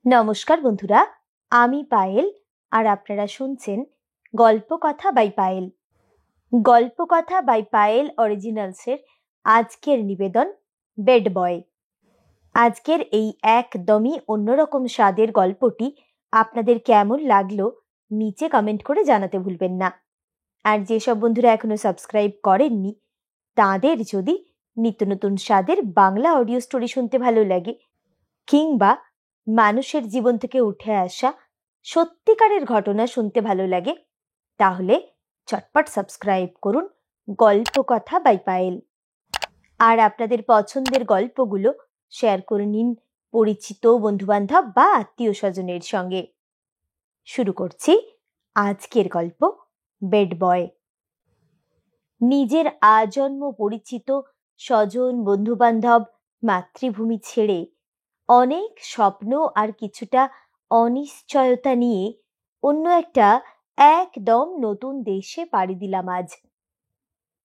নমস্কার বন্ধুরা, আমি পায়েল আর আপনারা শুনছেন গল্পকথা বাই পায়েল। গল্পকথা বাই পায়েল অরিজিনালসের আজকের নিবেদন বেড বয়। আজকের এই একদমই অন্যরকম স্বাদের গল্পটি আপনাদের কেমন লাগলো নিচে কমেন্ট করে জানাতে ভুলবেন না। আর যেসব বন্ধুরা এখনো সাবস্ক্রাইব করেননি তাদের যদি নিত্য নতুন স্বাদের বাংলা অডিও স্টোরি শুনতে ভালো লাগে কিংবা মানুষের জীবন থেকে উঠে আসা সত্যিকারের ঘটনা শুনতে ভালো লাগে তাহলে চটপট সাবস্ক্রাইব করুন গল্পকথা বাই পায়েল। আর আপনাদের পছন্দের গল্পগুলো শেয়ার করে নিন পরিচিত বন্ধুবান্ধব বা আত্মীয় স্বজনের সঙ্গে। শুরু করছি আজকের গল্প বেড বয়। নিজের আজন্ম পরিচিত স্বজন বন্ধুবান্ধব মাতৃভূমি ছেড়ে অনেক স্বপ্ন আর কিছুটা অনিশ্চয়তা নিয়ে অন্য একটা একদম নতুন দেশে পাড়ি দিলাম আজ।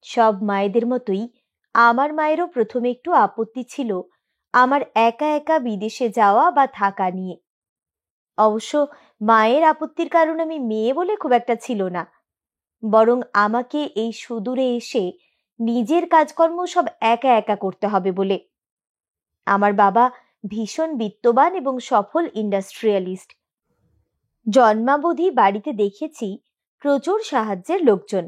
সব মায়েদের মতোই আমার মায়েরও প্রথমে একটু আপত্তি ছিল আমার একা একা বিদেশে যাওয়া বা থাকা নিয়ে। অবশ্য মায়ের আপত্তির কারণ আমি মেয়ে বলে খুব একটা ছিল না, বরং আমাকে এই সুদূরে এসে নিজের কাজকর্ম সব একা একা করতে হবে বলে। আমার বাবা ভীষণ বিত্তবান এবং সফল ইন্ডাস্ট্রিয়ালিস্ট। জন্মাবধি বাড়িতে দেখেছি প্রচুর সাহায্যের লোকজন।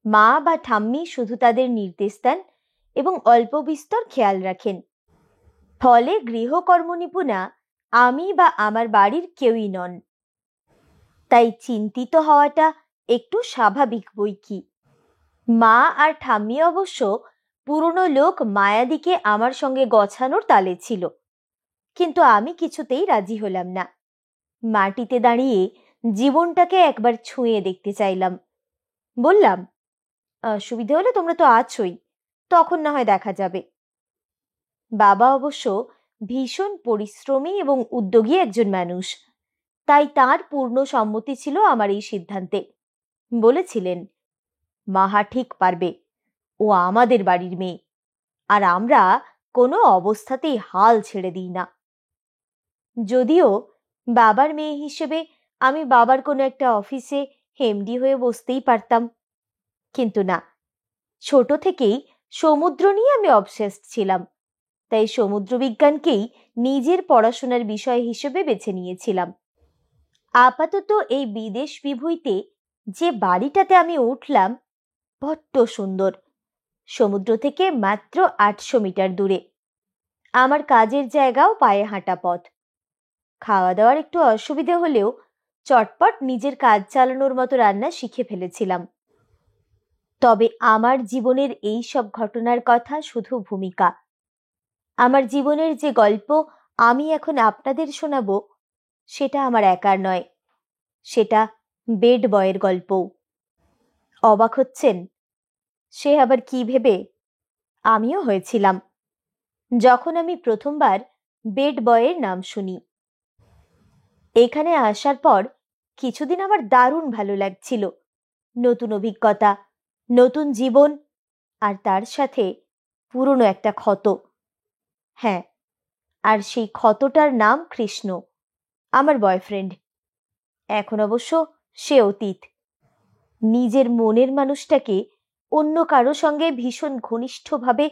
মা বা ঠাম্মি শুধু তাদের নির্দেশ দেন এবং অল্প বিস্তর খেয়াল রাখেন। ফলে গৃহকর্মনিপুণা আমি বা আমার বাড়ির কেউই নন। তাই চিন্তিত হওয়াটা একটু স্বাভাবিক বই কি। মা আর ঠাম্মি অবশ্য পুরনো লোক মায়াদিকে আমার সঙ্গে গছানোর তালে ছিল, কিন্তু আমি কিছুতেই রাজি হলাম না। মাটিতে দাঁড়িয়ে জীবনটাকে একবার ছুঁয়ে দেখতে চাইলাম। বললাম, সুবিধে হলে তোমরা তো আছোই, তখন না হয় দেখা যাবে। বাবা অবশ্য ভীষণ পরিশ্রমী এবং উদ্যোগী একজন মানুষ, তাই তার পূর্ণ সম্মতি ছিল আমার এই সিদ্ধান্তে। বলেছিলেন, মাহা ঠিক পারবে, ও আমাদের বাড়ির মেয়ে, আর আমরা কোনো অবস্থাতেই হাল ছেড়ে দিই না। যদিও বাবার মেয়ে হিসেবে আমি বাবার কোনো একটা অফিসে এমডি হয়ে বসতেই পারতাম, কিন্তু না, ছোট থেকেই সমুদ্র নিয়ে আমি অবসেসড ছিলাম, তাই সমুদ্র বিজ্ঞানকেই নিজের পড়াশোনার বিষয় হিসেবে বেছে নিয়েছিলাম। আপাতত এই বিদেশ বিভূতিতে যে বাড়িটাতে আমি উঠলাম বড্ড সুন্দর, সমুদ্র থেকে মাত্র 800 মিটার দূরে। আমার কাজের জায়গাও পায়ে হাঁটা পথ। খাওয়া দাওয়ার একটু অসুবিধে হলেও চটপট নিজের কাজ চালানোর মতো রান্না শিখে ফেলেছিলাম। তবে আমার জীবনের এই সব ঘটনার কথা শুধু ভূমিকা। আমার জীবনের যে গল্প আমি এখন আপনাদের শোনাবো সেটা আমার একার নয়, সেটা বেড বয়ের গল্প। অবাক হচ্ছেন? সে আবার কি ভেবে? আমিও হয়েছিলাম যখন আমি প্রথমবার বেড বয়ের নাম শুনি। এখানে আসার পর কিছুদিন আমার দারুণ ভালো লাগছিল। নতুন অভিজ্ঞতা, নতুন জীবন, আর তার সাথে পুরনো একটা ক্ষত। হ্যাঁ, আর সেই ক্ষতটার নাম কৃষ্ণ, আমার বয়ফ্রেন্ড। এখন অবশ্য সে অতীত। নিজের মনের মানুষটাকে অন্য কারো সঙ্গে ভীষণ ঘনিষ্ঠভাবে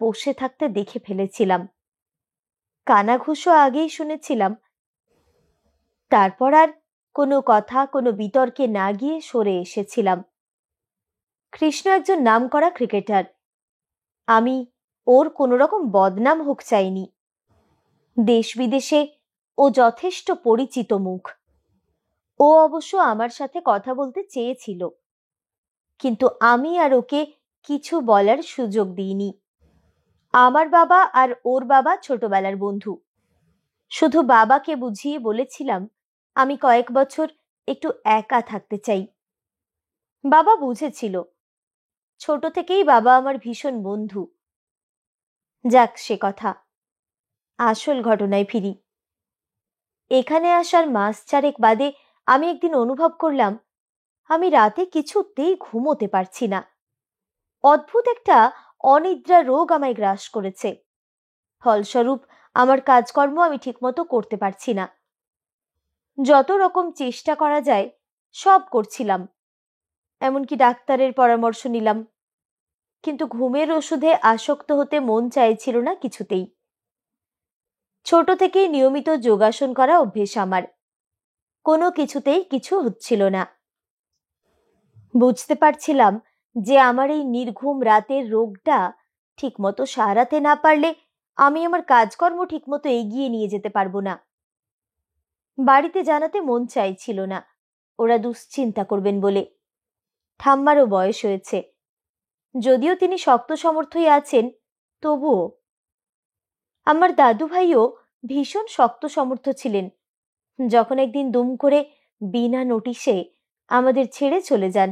বসে থাকতে দেখে ফেলেছিলাম। কানাঘুষো আগেই শুনেছিলাম। তারপর আর কোনো কথা, কোনো বিতর্কে না গিয়ে সরে এসেছিলাম। কৃষ্ণ একজন নামকরা ক্রিকেটার। আমি ওর কোনো রকম বদনাম হোক চাইনি। দেশ বিদেশে ও যথেষ্ট পরিচিত মুখ। ও অবশ্য আমার সাথে কথা বলতে চেয়েছিল, কিন্তু আমি আর ওকে কিছু বলার সুযোগ দিইনি। আমার বাবা আর ওর বাবা ছোটবেলার বন্ধু। শুধু বাবাকে বুঝিয়ে বলেছিলাম আমি কয়েক বছর একটু একা থাকতে চাই। বাবা বুঝেছিল। ছোট থেকেই বাবা আমার ভীষণ বন্ধু। যাক, সে কথা। আসল ঘটনায় ফিরি। এখানে আসার মাস চারেক বাদে আমি একদিন অনুভব করলাম আমি রাতে কিছুতেই ঘুমোতে পারছি না। অদ্ভুত একটা অনিদ্রা রোগ আমায় গ্রাস করেছে। ফলস্বরূপ আমার কাজকর্ম আমি ঠিকমতো করতে পারছি না। যত রকম চেষ্টা করা যায় সব করছিলাম, এমনকি ডাক্তারের পরামর্শ নিলাম, কিন্তু ঘুমের ওষুধে আসক্ত হতে মন চাইছিল না কিছুতেই। ছোট থেকেই নিয়মিত যোগাসন করা অভ্যেস আমার, কোনো কিছুতেই কিছু হচ্ছিল না। বুঝতে পারছিলাম যে আমার এই নির্ঘুম রাতের রোগটা ঠিকমতো সারাতে না পারলে আমি আমার কাজকর্ম ঠিকমতো এগিয়ে নিয়ে যেতে পারবো না। বাড়িতে জানাতে মন চাইছিল না, ওরা দুশ্চিন্তা করবেন বলে। ঠাম্মারও বয়স হয়েছে, যদিও তিনি শক্ত সমর্থই আছেন, তবুও। আমার দাদু ভাইও ভীষণ শক্ত সমর্থ ছিলেন, যখন একদিন দুম করে বিনা নোটিশে আমাদের ছেড়ে চলে যান।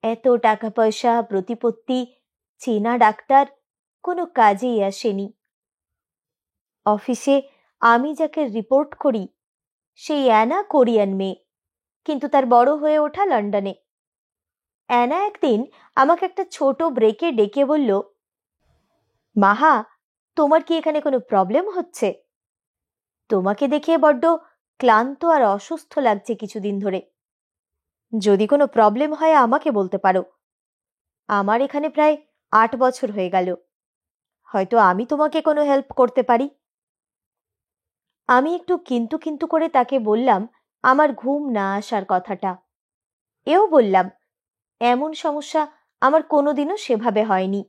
এত টাকা পয়সা, প্রতিপত্তি, চেনা ডাক্তার, কোনো কাজেই আসেনি। অফিসে আমি যাকে রিপোর্ট করি সেই অ্যানা কোরিয়ান মেয়ে, কিন্তু তার বড় হয়ে ওঠা লন্ডনে। অ্যানা একদিন আমাকে একটা ছোট ব্রেকে ডেকে বলল, মাহা, তোমার কি এখানে কোনো প্রবলেম হচ্ছে? তোমাকে দেখে বড্ড ক্লান্ত আর অসুস্থ লাগছে কিছুদিন ধরে। যদি কোনো প্রবলেম হয় আমাকে বলতে পারো। আমার এখানে প্রায় 8 বছর হয়ে গেল, হয়তো আমি তোমাকে কোনো হেল্প করতে পারি। আমি একটু কিন্তু কিন্তু করে তাকে বললাম আমার ঘুম না আসার কথাটা। এও বললাম এমন সমস্যা আমার কোনোদিনও সেভাবে হয়নি।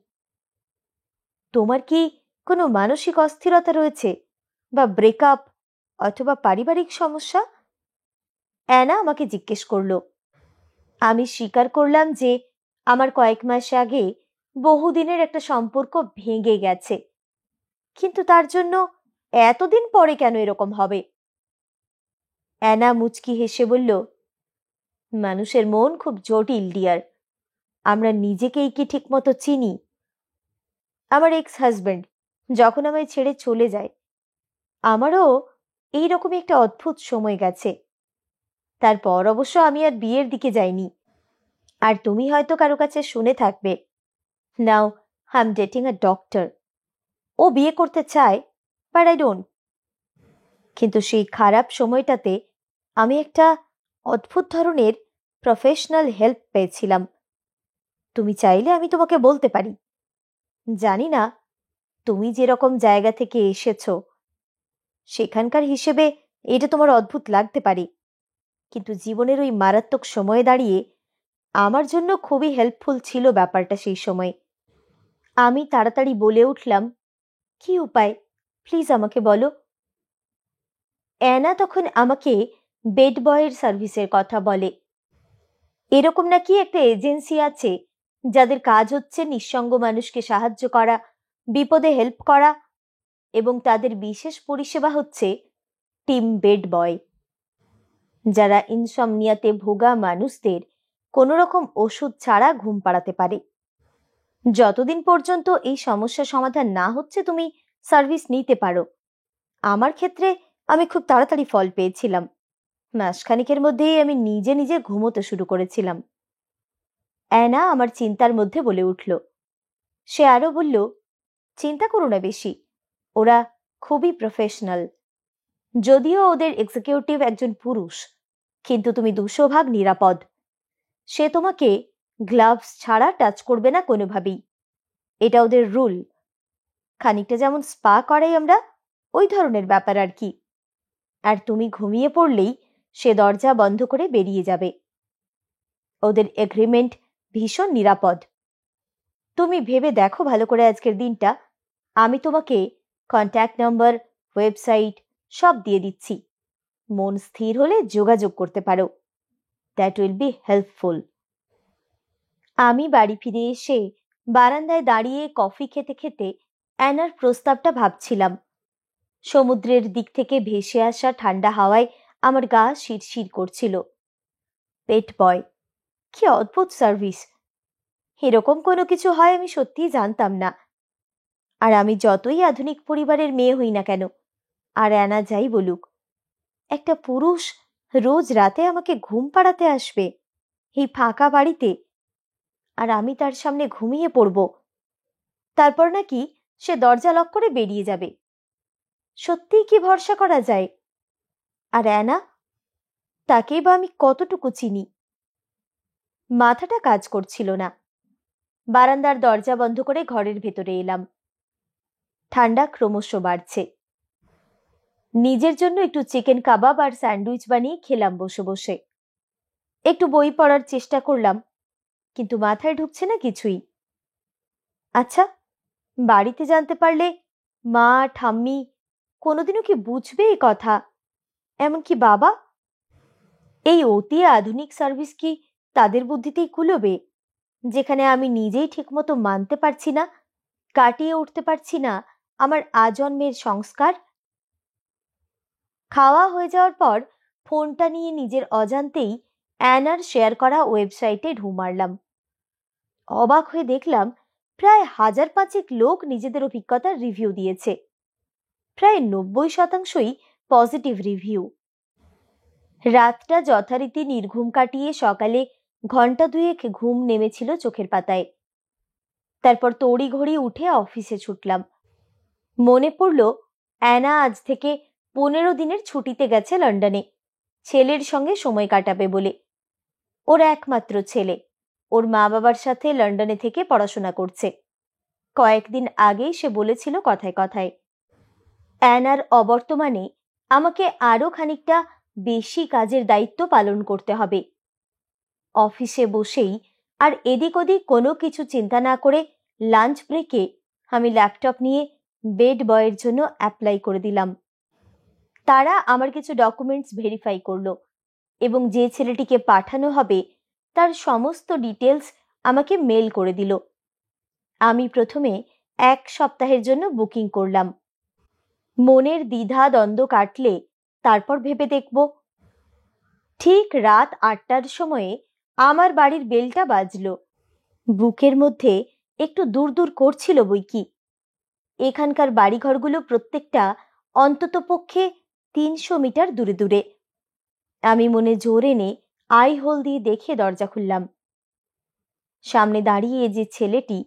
তোমার কি কোনো মানসিক অস্থিরতা রয়েছে, বা ব্রেকআপ অথবা পারিবারিক সমস্যা? অ্যানা আমাকে জিজ্ঞেস করলো। আমি স্বীকার করলাম যে আমার কয়েক মাস আগে বহুদিনের একটা সম্পর্ক ভেঙে গেছে, কিন্তু তার জন্য এতদিন পরে কেন এরকম হবে? অ্যানা মুচকি হেসে বলল, মানুষের মন খুব জটিল ডিয়ার, আমরা নিজেকেই কি ঠিকমতো চিনি? আমার এক্স হাজব্যান্ড যখন আমায় ছেড়ে চলে যায়, আমারও এইরকমই একটা অদ্ভুত সময় গেছে। তারপর অবশ্য আমি আর বিয়ের দিকে যাইনি। আর তুমি হয়তো কারো কাছে শুনে থাকবে, now I am dating a doctor. ও বিয়ে করতে চায়, বাট আই ডোন্ট। কিন্তু সেই খারাপ সময়টাতে আমি একটা অদ্ভুত ধরনের প্রফেশনাল হেল্প পেয়েছিলাম। তুমি চাইলে আমি তোমাকে বলতে পারি। জানি না তুমি যেরকম জায়গা থেকে এসেছো সেখানকার হিসেবে এটা তোমার অদ্ভুত লাগতে পারে, কিন্তু জীবনের ওই মারাত্মক সময়ে দাঁড়িয়ে আমার জন্য খুবই হেল্পফুল ছিল ব্যাপারটা সেই সময়। আমি তাড়াতাড়ি বলে উঠলাম, কি উপায়, প্লিজ আমাকে বলো। অ্যানা তখন আমাকে বেড বয়ের সার্ভিসের কথা বলে। এরকম নাকি একটা এজেন্সি আছে যাদের কাজ হচ্ছে নিঃসঙ্গ মানুষকে সাহায্য করা, বিপদে হেল্প করা, এবং তাদের বিশেষ পরিষেবা হচ্ছে টিম বেড বয়, যারা ইনসমনিয়াতে ভোগা মানুষদের কোনো রকম ওষুধ ছাড়া ঘুম পাড়াতে পারে। যতদিন পর্যন্ত এই সমস্যা সমাধান না হচ্ছে তুমি সার্ভিস নিতে পারো। আমার ক্ষেত্রে আমি খুব তাড়াতাড়ি ফল পেয়েছিলাম। মাসখানেকের মধ্যেই আমি নিজে নিজে ঘুমোতে শুরু করেছিলাম। অ্যানা আমার চিন্তার মধ্যে বলে উঠল। সে আরো বলল, চিন্তা করো না বেশি, ওরা খুবই প্রফেশনাল। যদিও ওদের এক্সিকিউটিভ একজন পুরুষ, কিন্তু তুমি 200 ভাগ নিরাপদ। সে তোমাকে গ্লাভস ছাড়া টাচ করবে না কোনোভাবেই, এটা ওদের রুল। খানিকটা যেমন স্পা করাই আমরা, ওই ধরনের ব্যাপার আর কি। আর তুমি ঘুমিয়ে পড়লেই সে দরজা বন্ধ করে বেরিয়ে যাবে। ওদের এগ্রিমেন্ট ভীষণ নিরাপদ। তুমি ভেবে দেখো ভালো করে আজকের দিনটা। আমি তোমাকে কন্ট্যাক্ট নম্বর, ওয়েবসাইট সব দিয়ে দিচ্ছি। মন স্থির হলে যোগাযোগ করতে পারো। That will be helpful. আমি বাড়ি ফিরে এসে বারান্দায় দাঁড়িয়ে কফি খেতে খেতে অ্যানার প্রস্তাবটা ভাবছিলাম। সমুদ্রের দিক থেকে ভেসে আসা ঠান্ডা হাওয়ায় আমার গা শিরশির করছিল। পেট বয়, কি অদ্ভুত সার্ভিস! এরকম কোনো কিছু হয় আমি সত্যিই জানতাম না। আর আমি যতই আধুনিক পরিবারের মেয়ে হই না কেন, আর অ্যানা যাই বলুক, একটা পুরুষ রোজ রাতে আমাকে ঘুম পাড়াতে আসবে এই ফাঁকা বাড়িতে, আর আমি তার সামনে ঘুমিয়ে পড়ব, তারপর নাকি সে দরজা লক করে বেরিয়ে যাবে। সত্যিই কি ভরসা করা যায়? আর অ্যানা, তাকেই বা আমি কতটুকু চিনি? মাথাটা কাজ করছিল না। বারান্দার দরজা বন্ধ করে ঘরের ভেতরে এলাম। ঠান্ডা ক্রমশ বাড়ছে। নিজের জন্য একটু চিকেন কাবাব আর স্যান্ডউইচ বানিয়ে খেলাম বসে বসে। একটু বই পড়ার চেষ্টা করলাম, কিন্তু মাথায় ঢুকছে না কিছুই। আচ্ছা, বাড়িতে জানতে পারলে মা ঠাম্মি কোনোদিনও কি বুঝবে এই কথা? এমনকি বাবা? এই অতি আধুনিক সার্ভিস কি তাদের বুদ্ধিতেই কুলোবে, যেখানে আমি নিজেই ঠিকমতো মানতে পারছি না, কাটিয়ে উঠতে পারছি না আমার আজন্মের সংস্কার? খাওয়া হয়ে যাওয়ার পর ফোনটা নিয়ে নিজের অজান্তেই অ্যানার শেয়ার করা ওয়েবসাইটে ঢু মারলাম। অবাক হয়ে দেখলাম প্রায় ১,৫০০ লোক নিজেদের অভিজ্ঞতার রিভিউ দিয়েছে। প্রায় ৯০% পজিটিভ রিভিউ। রাতটা যথারীতি নির্ঘুম কাটিয়ে সকালে ঘন্টা দুয়েক ঘুম নেমেছিল চোখের পাতায়। তারপর তড়িঘড়ি উঠে অফিসে ছুটলাম। মনে পড়ল অ্যানা আজ থেকে ১৫ দিনের ছুটিতে গেছে লন্ডনে, ছেলের সঙ্গে সময় কাটাবে বলে। ওর একমাত্র ছেলে, ওর মা বাবার সাথে লন্ডনে থেকে পড়াশোনা করছে। কয়েকদিন আগেই সে বলেছিল কথায় কথায়। অ্যানার অবর্তমানে আমাকে আরো খানিকটা বেশি কাজের দায়িত্ব পালন করতে হবে। অফিসে বসেই আর এদিক ওদিক কোনো কিছু চিন্তা না করে লাঞ্চ ব্রেকে আমি ল্যাপটপ নিয়ে বেড বয়ের জন্য অ্যাপ্লাই করে দিলাম। তারা আমার কিছু ডকুমেন্টস ভেরিফাই করলো এবং যে ছেলেটিকে পাঠানো হবে তার সমস্ত ডিটেলস আমাকে মেল করে দিল। আমি প্রথমে ১ সপ্তাহের জন্য বুকিং করলাম। মনের দ্বিধা দ্বন্দ্ব কাটলে তারপর ভেবে দেখব। ঠিক রাত ৮টার সময়ে আমার বাড়ির বেলটা বাজলো। বুকের মধ্যে একটু দূর দূর করছিল বইকি। এখানকার বাড়িঘরগুলো প্রত্যেকটা অন্তত পক্ষে ৩০০ মিটার দূরে দূরে। আমি মনে জোর এনে আই হোল দিয়ে দেখে দরজা খুললাম। সামনে দাঁড়িয়ে যে ছেলেটি,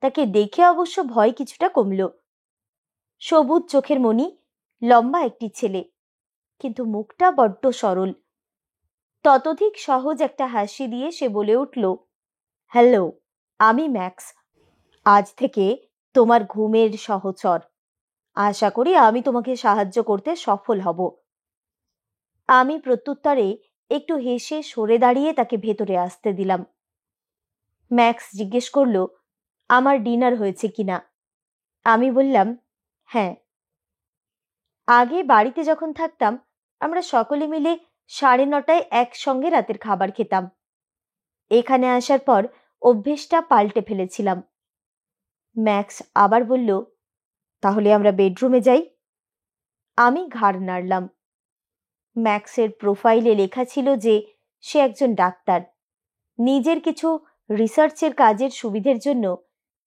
তাকে দেখে অবশ্য ভয় কিছুটা কমল। সবুজ চোখের মণি, লম্বা একটি ছেলে, কিন্তু মুখটা বড্ড সরল। ততোধিক সহজ একটা হাসি দিয়ে সে বলে উঠল, হ্যালো, আমি ম্যাক্স। আজ থেকে তোমার ঘুমের সহচর। আশা করি আমি তোমাকে সাহায্য করতে সফল হব। আমি প্রত্যুত্তরে একটু হেসে সরে দাঁড়িয়ে তাকে ভেতরে আসতে দিলাম। ম্যাক্স জিজ্ঞেস করল আমার ডিনার হয়েছে কিনা। আমি বললাম হ্যাঁ। আগে বাড়িতে যখন থাকতাম আমরা সকলে মিলে ৯:৩০ একসঙ্গে রাতের খাবার খেতাম। এখানে আসার পর অভ্যেসটা পাল্টে ফেলেছিলাম। ম্যাক্স আবার বলল, তাহলে আমরা বেডরুমে যাই। আমি ঘাড় নাড়লাম। ম্যাক্সের প্রোফাইলে লেখা ছিল যে সে একজন ডাক্তার। নিজের কিছু রিসার্চের কাজের সুবিধের জন্য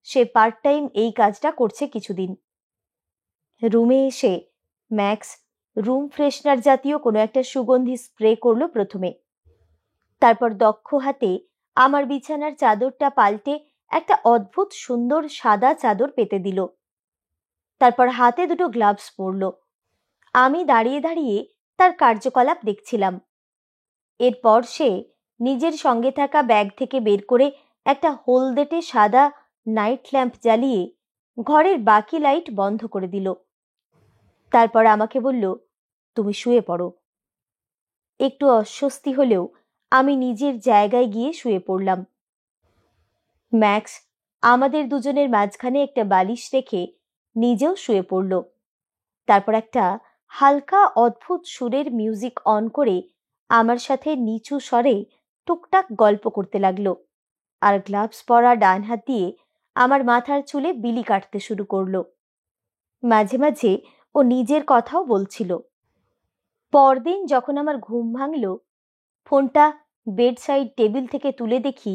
সে পার্ট টাইম এই কাজটা করছে কিছুদিন। রুমে এসে ম্যাক্স রুম ফ্রেশনার জাতীয় কোনো একটা সুগন্ধি স্প্রে করলো প্রথমে। তারপর দক্ষ হাতে আমার বিছানার চাদরটা পাল্টে একটা অদ্ভুত সুন্দর সাদা চাদর পেতে দিল। তারপর হাতে দুটো গ্লাভস পরল। আমি দাঁড়িয়ে দাঁড়িয়ে তার কার্যকলাপ দেখছিলাম। এরপর সে নিজের সঙ্গে থাকা ব্যাগ থেকে বের করে একটা হলদেটে সাদা নাইট ল্যাম্প জ্বালিয়ে ঘরের বাকি লাইট বন্ধ করে দিল। তারপর আমাকে বলল, তুমি শুয়ে পড়ো। একটু অস্বস্তি হলেও আমি নিজের জায়গায় গিয়ে শুয়ে পড়লাম। ম্যাক্স আমাদের দুজনের মাঝখানে একটা বালিশ রেখে নিজেও শুয়ে পড়ল। তারপর একটা হালকা অদ্ভুত সুরের মিউজিক অন করে আমার সাথে নিচু স্বরে টুকটাক গল্প করতে লাগলো, আর গ্লাভস পরা ডান হাত দিয়ে আমার মাথার চুলে বিলি কাটতে শুরু করলো। মাঝে মাঝে ও নিজের কথাও বলছিল। পরদিন যখন আমার ঘুম ভাঙল, ফোনটা বেড সাইড টেবিল থেকে তুলে দেখি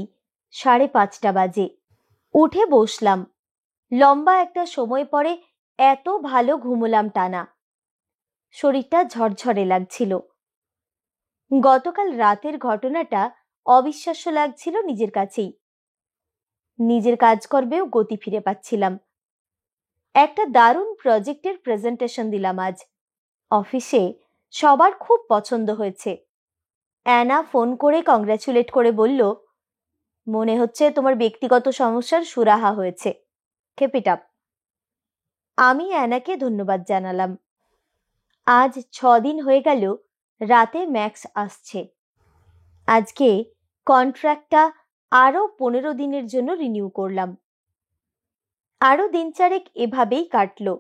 ৫:৩০ বাজে। উঠে বসলাম। লম্বা একটা সময় পরে এত ভালো ঘুমোলাম টানা। শরীরটা ঝরঝরে লাগছিল। গতকাল রাতের ঘটনাটা অবিশ্বাস্য লাগছিল নিজের কাছেই। নিজের কাজকর্মেও গতি ফিরে পাচ্ছিলাম। একটা দারুণ প্রজেক্টের প্রেজেন্টেশন দিলাম আজ। অফিসে সবার খুব পছন্দ হয়েছে। অ্যানা ফোন করে কংগ্রাচুলেট করে বলল, মনে হচ্ছে তোমার ব্যক্তিগত সমস্যার সুরাহা হয়েছে। Keep it up. আমি অ্যানাকে ধন্যবাদ জানালাম। আজ 6 দিন হয়ে গেল রাতে ম্যাক্স আসছে। আজকে কন্ট্রাক্টটা আরো 15 দিনের জন্য রিনিউ করলাম। আরো দিন চারেক এভাবেই কাটলো।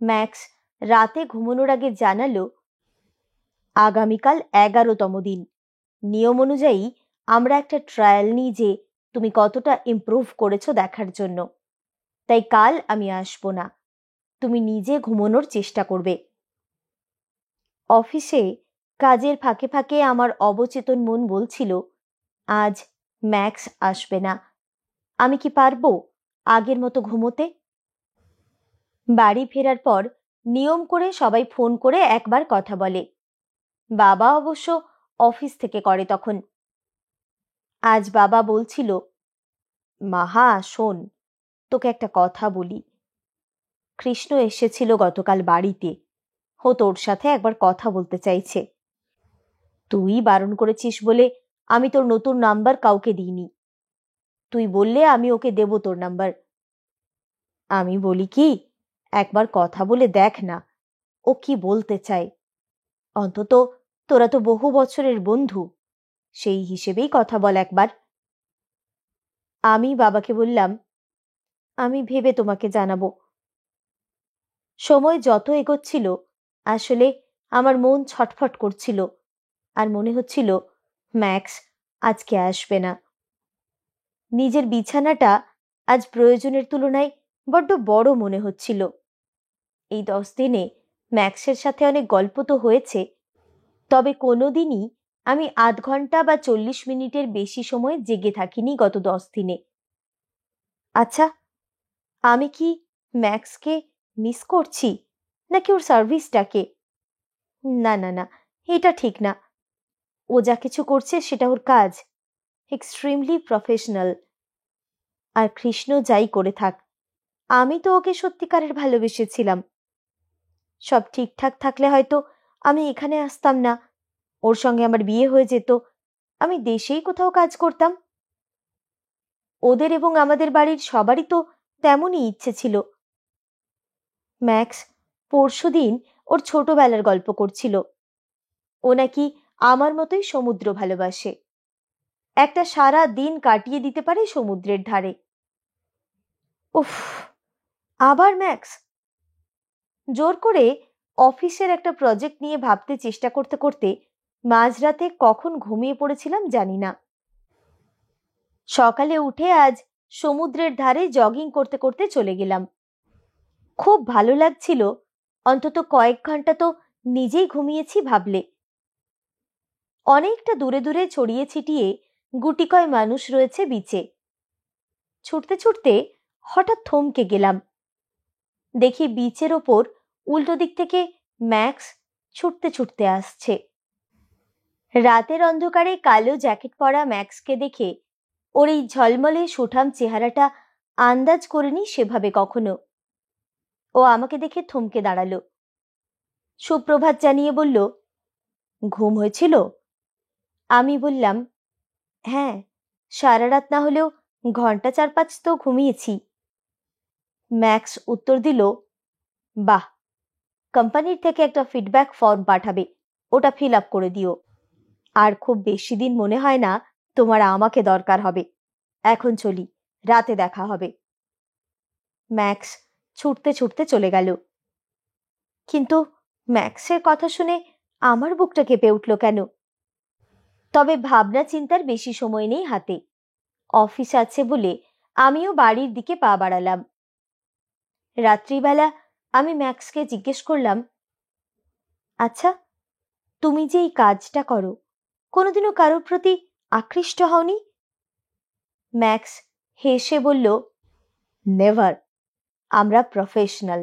ম্যাক্স রাতে ঘুমানোর আগে জানালো, আগামীকাল 11তম দিন। নিয়ম অনুযায়ী আমরা একটা ট্রায়াল নিই যে তুমি কতটা ইমপ্রুভ করেছো দেখার জন্য। তাই কাল আমি আসবো না, তুমি নিজে ঘুমানোর চেষ্টা করবে। অফিসে কাজের ফাঁকে ফাঁকে আমার অবচেতন মন বলছিল, আজ ম্যাক্স আসবে না, আমি কি পারবো আগের মতো ঘুমোতে? বাড়ি ফেরার পর নিয়ম করে সবাই ফোন করে একবার কথা বলে। বাবা অবশ্য অফিস থেকে করে তখন। আজ বাবা বলছিল, মাহা শোন, তোকে একটা কথা বলি। কৃষ্ণ এসেছিল গতকাল বাড়িতে, ও তোর সাথে একবার কথা বলতে চাইছে। তুই বারণ করেছিস বলে আমি তোর নতুন নাম্বার কাউকে দিইনি। তুই বললে আমি ওকে দেব তোর নাম্বার। আমি বলি কি, একবার কথা বলে দেখ না, ও কি বলতে চায়। অন্তত তোরা তো বহু বছরের বন্ধু, সেই হিসেবেই কথা বল একবার। আমি বাবাকে বললাম, আমি ভেবে তোমাকে জানাবো। সময় যত এগোচ্ছিল আসলে আমার মন ছটফট করছিল, আর মনে হচ্ছিল ম্যাক্স আজকে আসবে না। নিজের বিছানাটা আজ প্রয়োজনের তুলনায় বড্ড বড় মনে হচ্ছিল। এই 10 দিনে ম্যাক্সের সাথে অনেক গল্প তো হয়েছে, তবে কোনোদিনই আমি আধ ঘন্টা বা 40 মিনিটের বেশি সময় জেগে থাকিনি গত 10 দিনে। আচ্ছা, আমি কি ম্যাক্সকে মিস করছি নাকি ওর সার্ভিসটাকে? না না না, এটা ঠিক না। ও যা কিছু করছে সেটা ওর কাজ, এক্সট্রিমলি প্রফেশনাল। আর কৃষ্ণ যাই করে থাক, আমি তো ওকে সত্যিকারের ভালোবেসেছিলাম। সব ঠিকঠাক থাকলে হয়তো আমি এখানে আসতাম না, ওর সঙ্গে আমার বিয়ে হয়ে যেত, আমি দেশেই কোথাও কাজ করতাম। ওদের এবং আমাদের বাড়ির সবারই তো তেমনই ইচ্ছে ছিল। ম্যাক্স পরশুদিন ওর ছোটবেলার গল্প করছিল। ও নাকি আমার মতোই সমুদ্র ভালোবাসে, একটা সারা দিন কাটিয়ে দিতে পারে সমুদ্রের ধারে। উফ, আবার ম্যাক্স! জোর করে অফিসের একটা প্রজেক্ট নিয়ে ভাবতে চেষ্টা করতে করতে মাঝরাতে কখন ঘুমিয়ে পড়েছিলাম জানি না। সকালে উঠে আজ সমুদ্রের ধারে জগিং করতে করতে চলে গেলাম। খুব ভালো লাগছিল, অন্তত কয়েক ঘন্টা তো নিজেই ঘুমিয়েছি ভাবলে। অনেকটা দূরে দূরে ছড়িয়ে ছিটিয়ে গুটিকয় মানুষ রয়েছে বিচে। ছুটতে ছুটতে হঠাৎ থমকে গেলাম। দেখি বিচের ওপর উল্টো দিক থেকে ম্যাক্স ছুটতে ছুটতে আসছে। রাতের অন্ধকারে কালো জ্যাকেট পরা ম্যাক্সকে দেখে ওর এই ঝলমলে সুঠাম চেহারাটা আন্দাজ করিনি সেভাবে কখনো। ও আমাকে দেখে থমকে দাঁড়ালো, সুপ্রভাত জানিয়ে বলল, ঘুম হয়েছিল? আমি বললাম, হ্যাঁ, সারা রাত না হলেও ঘন্টা 4-5 তো ঘুমিয়েছি। ম্যাক্স উত্তর দিল, বাহ, কোম্পানির থেকে একটা ফিডব্যাক ফর্ম পাঠাবে, ওটা ফিল আপ করে দিও। আর খুব বেশি দিন মনে হয় না তোমার আমাকে দরকার হবে। এখন চলি, রাতে দেখা হবে। ম্যাক্স ছুটতে ছুটতে চলে গেল। কিন্তু ম্যাক্সের কথা শুনে আমার বুকটা কেঁপে উঠল কেন? তবে ভাবনা চিন্তার বেশি সময় নেই হাতে। অফিস আছে বলে আমিও বাড়ির দিকে পা বাড়ালাম। রাত্রিবেলা আমি ম্যাক্সকে জিজ্ঞেস করলাম, আচ্ছা, তুমি যে এই কাজটা করো, কোনোদিনও কারোর প্রতি আকৃষ্ট হওনি? ম্যাক্স হেসে বলল, নেভার। আমরা প্রফেশনাল,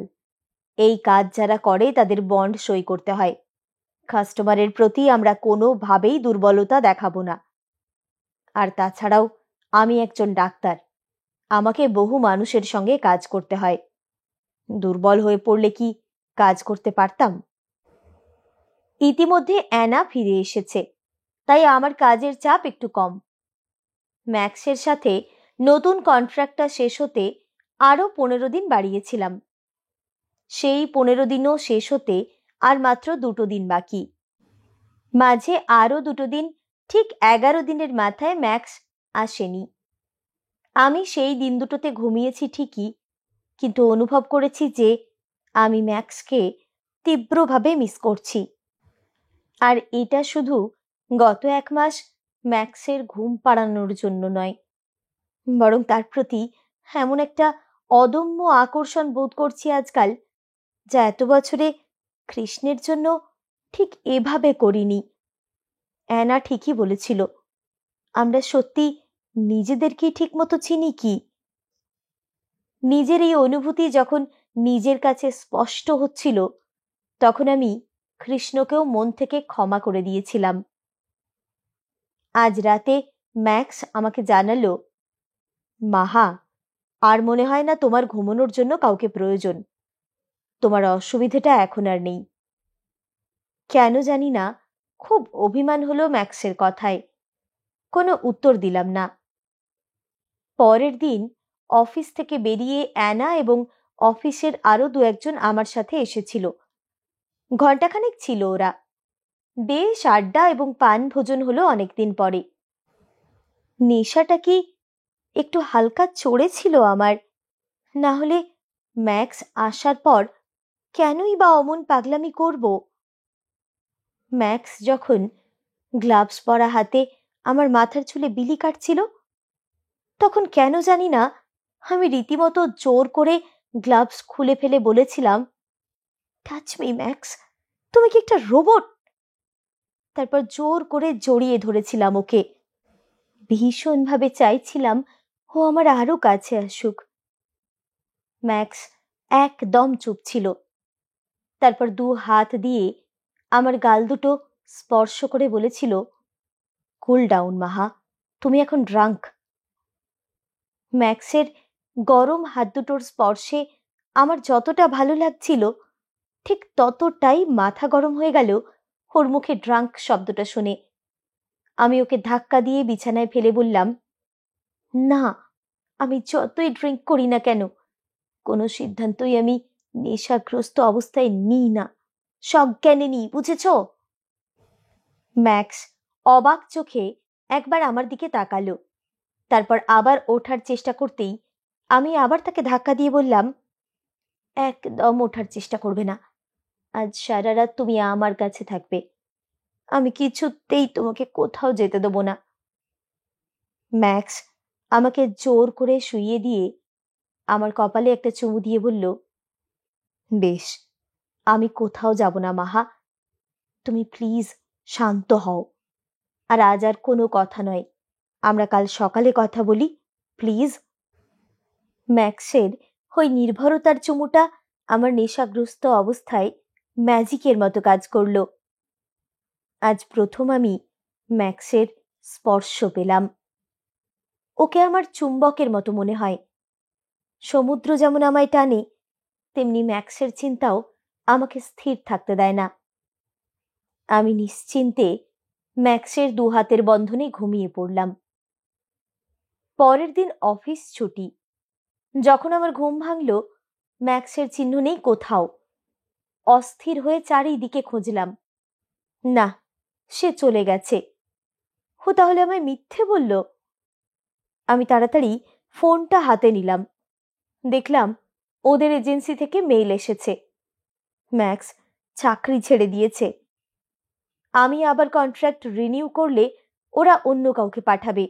এই কাজ যারা করে তাদের বন্ড সই করতে হয়। কাস্টমারের প্রতি আমরা কোনোভাবেই দুর্বলতা দেখাবো না। আর তাছাড়াও আমি একজন ডাক্তার, আমাকে বহু মানুষের সঙ্গে কাজ করতে হয়। দুর্বল হয়ে পড়লে কি কাজ করতে পারতাম? ইতিমধ্যে অ্যানা ফিরে এসেছে। তাই আমার কাজের চাপ একটু কম। ম্যাক্সের সাথে নতুন কন্ট্রাক্টটা শেষ হতে আরো 15 দিন বাড়িয়েছিলাম। সেই 15 দিনও শেষ হতে আর মাত্র 2 দিন বাকি। মাঝে আরো 2 দিন, ঠিক 11 দিনের মাথায় ম্যাক্স আসেনি। আমি সেই দিন দুটোতে ঘুমিয়েছি ঠিকই, কিন্তু অনুভব করেছি যে আমি ম্যাক্সকে তীব্রভাবে মিস করছি। আর এটা শুধু গত 1 মাস ম্যাক্সের ঘুম পাড়ানোর জন্য নয়, বরং তার প্রতি এমন একটা অদম্য আকর্ষণ বোধ করছি আজকাল, যা এত বছরে কৃষ্ণের জন্য ঠিক এভাবে করিনি। অ্যানা ঠিকই বলেছিল, আমরা সত্যি নিজেদেরকেই ঠিক মতো চিনি কি? নিজের এই অনুভূতি যখন নিজের কাছে স্পষ্ট হচ্ছিল, তখন আমি কৃষ্ণকেও মন থেকে ক্ষমা করে দিয়েছিলাম। আজ রাতে ম্যাক্স আমাকে জানালো, মাহা, আর মনে হয় না তোমার ঘুমানোর জন্য কাউকে প্রয়োজন। তোমার অসুবিধাটা এখন আর নেই। কেন জানি না খুব অভিমান হলো ম্যাক্সের কথায়। কোনো উত্তর দিলাম না। পরের দিন অফিস থেকে বেরিয়ে অ্যানা এবং অফিসের আরো 2-1 আমার সাথে এসেছিল। ঘণ্টাখানেক ছিল ওরা। বেশ আড্ডা এবং পান ভোজন হলো অনেকদিন পরে। নেশাটা কি একটু হালকা চড়েছিল আমার, না হলে ম্যাক্স আসার পর কেনই বা অমন পাগলামি করব? ম্যাক্স যখন গ্লাভস পরা হাতে আমার মাথার চুলে বিলি কাটছিল, তখন কেন জানি না আমি রীতিমতো জোর করে গ্লাভস খুলে ফেলে বলেছিলাম, টাচ মি ম্যাক্স, তুমি কি একটা রোবট? তারপর জোর করে জড়িয়ে ধরেছিলাম ওকে। ভীষণভাবে চাইছিলাম ও আমার আরো কাছে আসুক। ম্যাক্স একদম চুপ ছিল। তারপর 2 হাত দিয়ে আমার গাল দুটো স্পর্শ করে বলেছিল, কুল ডাউন মাহা, তুমি এখন ড্রাঙ্ক। ম্যাক্সের গরম হাত দুটোর স্পর্শে আমার যতটা ভালো লাগছিল, ঠিক ততটাই মাথা গরম হয়ে গেল ওর মুখে ড্রাঙ্ক শব্দটা শুনে। আমি ওকে ধাক্কা দিয়ে বিছানায় ফেলে বললাম, না, আমি যতই ড্রিঙ্ক করি না কেন, কোনো সিদ্ধান্তই আমি নেশাগ্রস্ত অবস্থায় নিই না, সজ্ঞানে নিই, বুঝেছ? ম্যাক্স অবাক চোখে একবার আমার দিকে তাকালো। তারপর আবার ওঠার চেষ্টা করতেই আমি আবার তাকে ধাক্কা দিয়ে বললাম, একদম ওঠার চেষ্টা করবে না। আজ সারা রাত তুমি আমার কাছে থাকবে। আমি কিছুতেই তোমাকে কোথাও যেতে দেব না। ম্যাক্স আমাকে জোর করে শুইয়ে দিয়ে আমার কপালে একটা চুমু দিয়ে বলল, বেশ, আমি কোথাও যাব না মাহা, তুমি প্লিজ শান্ত হও। আর আজ আর কোনো কথা নয়, আমরা কাল সকালে কথা বলি, প্লিজ। ম্যাক্সের ওই নির্ভরতার চুমুটা আমার নেশাগ্রস্ত অবস্থায় ম্যাজিকের মতো কাজ করল। আজ প্রথম আমি ম্যাক্সের স্পর্শ পেলাম। ওকে আমার চুম্বকের মতো মনে হয়। সমুদ্র যেমন আমায় টানে, তেমনি ম্যাক্সের চিন্তাও আমাকে স্থির থাকতে দেয় না। আমি নিশ্চিন্তে ম্যাক্সের 2 হাতের বন্ধনে ঘুমিয়ে পড়লাম। পরের দিন অফিস ছুটি। যখন আমার ঘুম ভাঙল, ম্যাক্সের চিহ্ন নেই কোথাও। অস্থির হয়ে চারিদিকে খুঁজলাম। না, সে চলে গেছে। ও তাহলে আমায় মিথ্যে বলল? আমি তাড়াতাড়ি ফোনটা হাতে নিলাম। দেখলাম ওদের এজেন্সি থেকে মেইল এসেছে, ম্যাক্স চাকরি ছেড়ে দিয়েছে। আমি আবার কন্ট্রাক্ট রিনিউ করলে ওরা অন্য কাউকে পাঠাবে।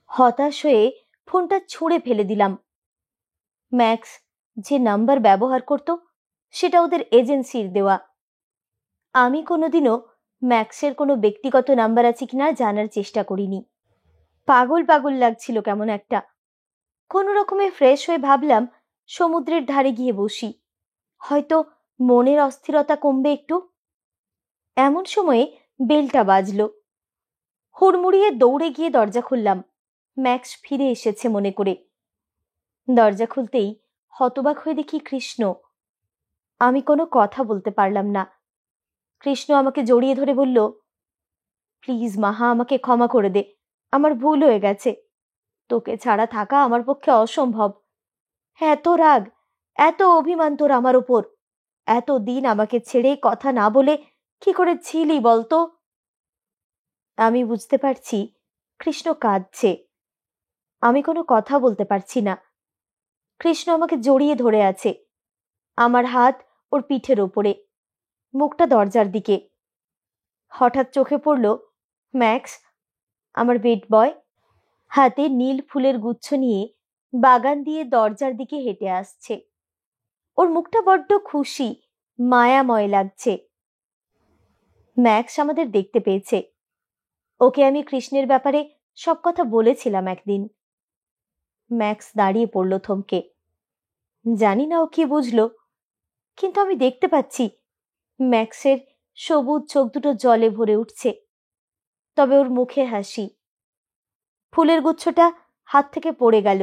হতাশ হয়ে ফোনটা ছুঁড়ে ফেলে দিলাম। ম্যাক্স যে নাম্বার ব্যবহার করত সেটা ওদের এজেন্সির দেওয়া। আমি কোনোদিনও ম্যাক্সের কোনো ব্যক্তিগত নাম্বার আছে কিনা জানার চেষ্টা করিনি। পাগল পাগল লাগছিল কেমন একটা। কোনো রকমে ফ্রেশ হয়ে ভাবলাম সমুদ্রের ধারে গিয়ে বসি, হয়তো মনের অস্থিরতা কমবে একটু। এমন সময়ে বেলটা বাজলো। হুড়মুড়িয়ে দৌড়ে গিয়ে দরজা খুললাম, ম্যাক্স ফিরে এসেছে মনে করে। দরজা খুলতেই হতবাক হয়ে দেখি কৃষ্ণ। আমি কোনো কথা বলতে পারলাম না। কৃষ্ণ আমাকে জড়িয়ে ধরে বলল, প্লিজ মাহা, আমাকে ক্ষমা করে দে, আমার ভুল হয়ে গেছে। তোকে ছাড়া থাকা আমার পক্ষে অসম্ভব। এত রাগ, এত অভিমান তোর আমার ওপর, এতদিন আমাকে ছেড়ে কথা না বলে কি করে ছিলি বলতো? আমি বুঝতে পারছি কৃষ্ণ কাঁদছে। আমি কোনো কথা বলতে পারছি না। কৃষ্ণ আমাকে জড়িয়ে ধরে আছে, আমার হাত ওর পিঠের ওপরে, মুখটা দরজার দিকে। হঠাৎ চোখে পড়ল ম্যাক্স, আমার বেড বয়, হাতে নীল ফুলের গুচ্ছ নিয়ে বাগান দিয়ে দরজার দিকে হেঁটে আসছে। ওর মুখটা বড্ড খুশি, মায়াময় লাগছে। ম্যাক্স আমাদের দেখতে পেয়েছে। ওকে আমি কৃষ্ণের ব্যাপারে সব কথা বলেছিলাম একদিন। ম্যাক্স দাঁড়িয়ে পড়ল থমকে। জানি না ও কি বুঝলো, কিন্তু আমি দেখতে পাচ্ছি ম্যাক্সের সবুজ চোখ দুটো জলে ভরে উঠছে, তবে ওর মুখে হাসি। ফুলের গুচ্ছটা হাত থেকে পড়ে গেল।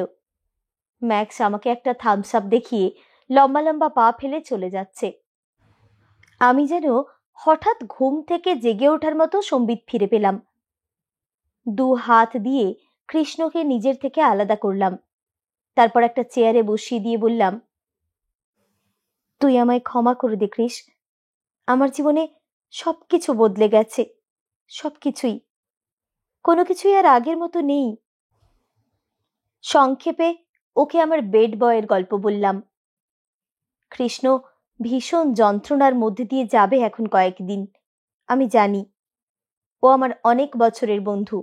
ম্যাক্স আমাকে একটা থামস আপ দেখিয়ে লম্বা লম্বা পা ফেলে চলে যাচ্ছে। আমি যেন হঠাৎ ঘুম থেকে জেগে ওঠার মতো সম্বিত ফিরে পেলাম। দু হাত দিয়ে কৃষ্ণকে নিজের থেকে আলাদা করলাম। তারপর একটা চেয়ারে বসিয়ে দিয়ে বললাম, তুই আমায় ক্ষমা করে দে কৃষ। আমার জীবনে সবকিছু বদলে গেছে, সবকিছুই। কোনো কিছুই আর আগের মতো নেই। সংক্ষেপে ওকে আমার বেড বয়ের গল্প বললাম। কৃষ্ণ ভীষণ যন্ত্রণার মধ্যে দিয়ে যাবে এখন কয়েকদিন, আমি জানি। ও আমার অনেক বছরের বন্ধু,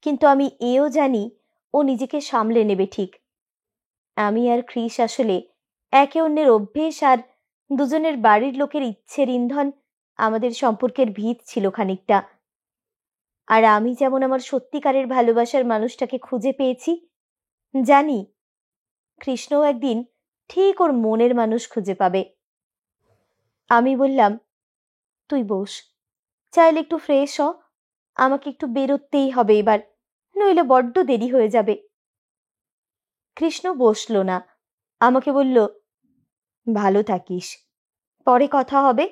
কিন্তু আমি এও জানি ও নিজেকে সামলে নেবে ঠিক। আমি আর কৃষ আসলে একে অন্যের অভ্যেস আর দুজনের বাড়ির লোকের ইচ্ছের ইন্ধন আমাদের সম্পর্কের ভিত ছিল খানিকটা। আর আমি যেমন আমার সত্যিকারের ভালোবাসার মানুষটাকে খুঁজে পেয়েছি, জানি কৃষ্ণও একদিন ঠিক ওর মনের মানুষ খুঁজে পাবে। আমি বললাম, তুই বস, চাইলে একটু ফ্রেশ হ, আমাকে একটু বেরোতেই হবে এবার, নইলে বড্ড দেরি হয়ে যাবে। কৃষ্ণ বসল না, আমাকে বলল, ভালো থাকিস, পরে কথা হবে,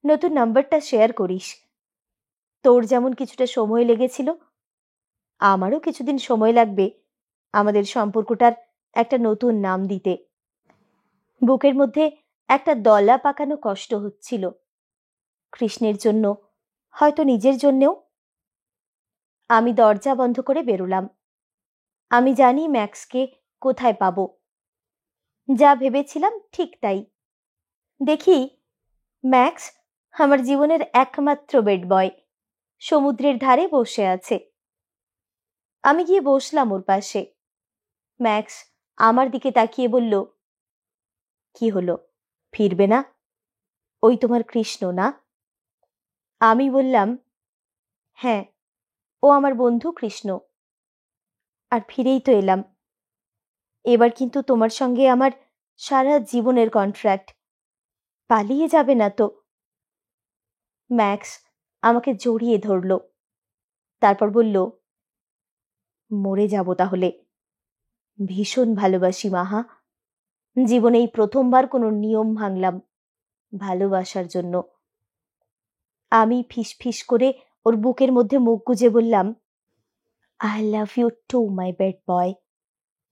নতুন নাম্বারটা শেয়ার করিস। তোর যেমন কিছুটা সময় লেগেছিল, আমারও কিছুদিন সময় লাগবে আমাদের সম্পর্কটার একটা নতুন নাম দিতে। বুকের মধ্যে একটা দলা পাকানো কষ্ট হচ্ছিল, কৃষ্ণের জন্য, হয়তো নিজের জন্যেও। আমি দরজা বন্ধ করে বেরোলাম। আমি জানি ম্যাক্সকে কোথায় পাবো। যা ভেবেছিলাম ঠিক তাই। দেখি ম্যাক্স আমার জীবনের একমাত্র বেড বয় সমুদ্রের ধারে বসে আছে। আমি গিয়ে বসলাম ওর পাশে। ম্যাক্স আমার দিকে তাকিয়ে বলল, কি হলো, ফিরবে না? ওই তোমার কৃষ্ণ না? আমি বললাম, হ্যাঁ, ও আমার বন্ধু কৃষ্ণ। আর ফিরেই তো এলাম। এবার কিন্তু তোমার সঙ্গে আমার সারা জীবনের কন্ট্রাক্ট, পালিয়ে যাবে না তো? ম্যাক্স আমাকে জড়িয়ে ধরল, তারপর বলল, মরে যাব তাহলে। ভীষণ ভালোবাসি মাহা, জীবনে এই প্রথমবার কোনো নিয়ম ভাঙলাম ভালোবাসার জন্য। আমি ফিসফিস করে ওর বুকের মধ্যে মুখ গুজে বললাম, I love you to my bed boy.